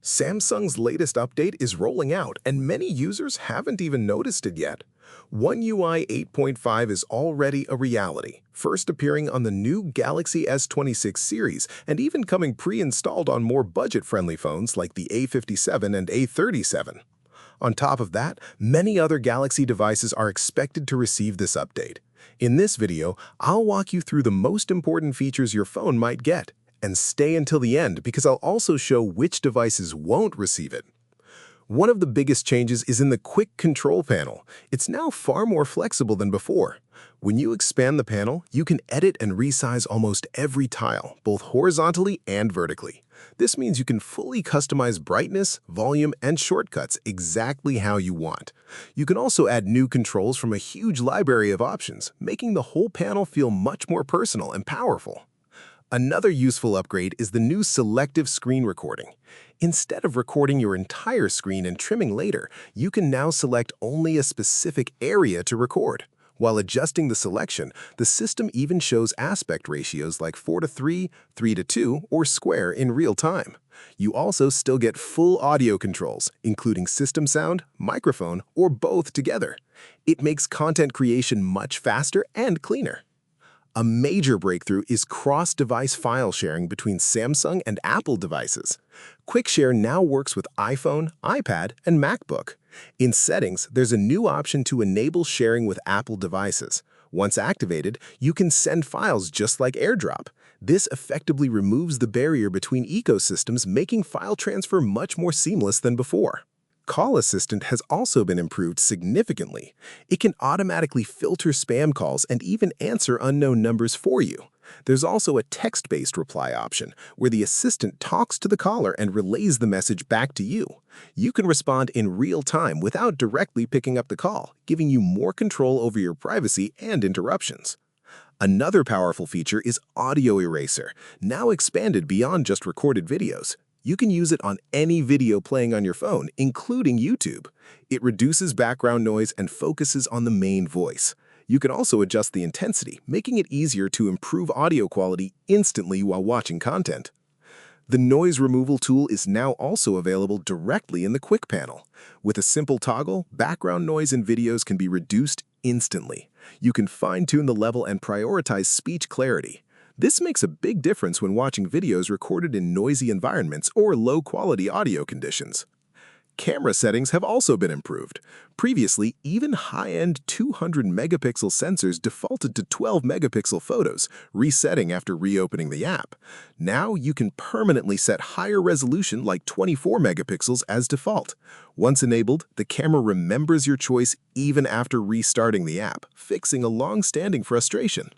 Samsung's latest update is rolling out, and many users haven't even noticed it yet. One UI 8.5 is already a reality, first appearing on the new Galaxy S26 series and even coming pre-installed on more budget-friendly phones like the A57 and A37. On top of that, many other Galaxy devices are expected to receive this update. In this video, I'll walk you through the most important features your phone might get. And stay until the end because I'll also show which devices won't receive it. One of the biggest changes is in the quick control panel. It's now far more flexible than before. When you expand the panel, you can edit and resize almost every tile, both horizontally and vertically. This means you can fully customize brightness, volume, and shortcuts exactly how you want. You can also add new controls from a huge library of options, making the whole panel feel much more personal and powerful. Another useful upgrade is the new selective screen recording. Instead of recording your entire screen and trimming later, you can now select only a specific area to record. While adjusting the selection, the system even shows aspect ratios like 4:3, 3:2, or square in real time. You also still get full audio controls, including system sound, microphone, or both together. It makes content creation much faster and cleaner. A major breakthrough is cross-device file sharing between Samsung and Apple devices. QuickShare now works with iPhone, iPad, and MacBook. In Settings, there's a new option to enable sharing with Apple devices. Once activated, you can send files just like AirDrop. This effectively removes the barrier between ecosystems, making file transfer much more seamless than before. Call Assistant has also been improved significantly. It can automatically filter spam calls and even answer unknown numbers for you. There's also a text-based reply option, where the assistant talks to the caller and relays the message back to you. You can respond in real time without directly picking up the call, giving you more control over your privacy and interruptions. Another powerful feature is Audio Eraser, now expanded beyond just recorded videos. You can use it on any video playing on your phone, including YouTube. It reduces background noise and focuses on the main voice. You can also adjust the intensity, making it easier to improve audio quality instantly while watching content. The noise removal tool is now also available directly in the Quick panel. With a simple toggle, background noise in videos can be reduced instantly. You can fine-tune the level and prioritize speech clarity. This makes a big difference when watching videos recorded in noisy environments or low-quality audio conditions. Camera settings have also been improved. Previously, even high-end 200-megapixel sensors defaulted to 12-megapixel photos, resetting after reopening the app. Now you can permanently set higher resolution like 24 megapixels as default. Once enabled, the camera remembers your choice even after restarting the app, fixing a long-standing frustration.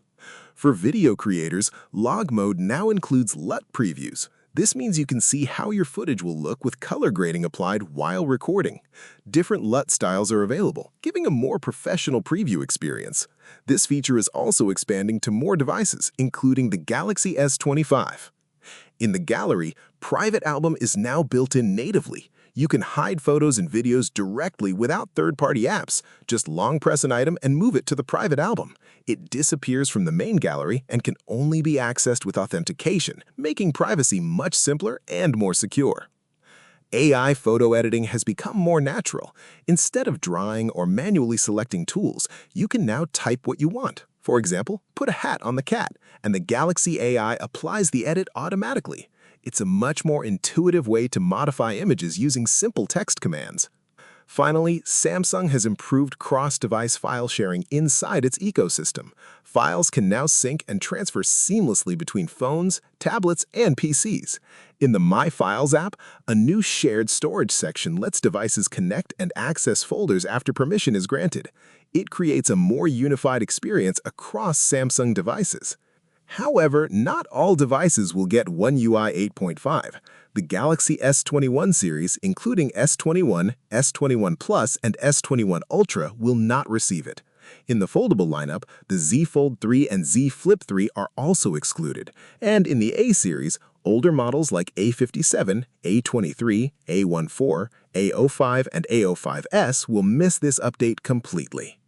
For video creators, log mode now includes LUT previews. This means you can see how your footage will look with color grading applied while recording. Different LUT styles are available, giving a more professional preview experience. This feature is also expanding to more devices, including the Galaxy S25. In the gallery, Private Album is now built in natively. You can hide photos and videos directly without third-party apps. Just long press an item and move it to the private album. It disappears from the main gallery and can only be accessed with authentication, making privacy much simpler and more secure. AI photo editing has become more natural. Instead of drawing or manually selecting tools, you can now type what you want. For example, put a hat on the cat, and the Galaxy AI applies the edit automatically. It's a much more intuitive way to modify images using simple text commands. Finally, Samsung has improved cross-device file sharing inside its ecosystem. Files can now sync and transfer seamlessly between phones, tablets, and PCs. In the My Files app, a new shared storage section lets devices connect and access folders after permission is granted. It creates a more unified experience across Samsung devices. However, not all devices will get One UI 8.5. The Galaxy S21 series, including S21, S21 Plus, and S21 Ultra, will not receive it. In the foldable lineup, the Z Fold 3 and Z Flip 3 are also excluded. And in the A series, older models like A57, A23, A14, A05, and A05S will miss this update completely.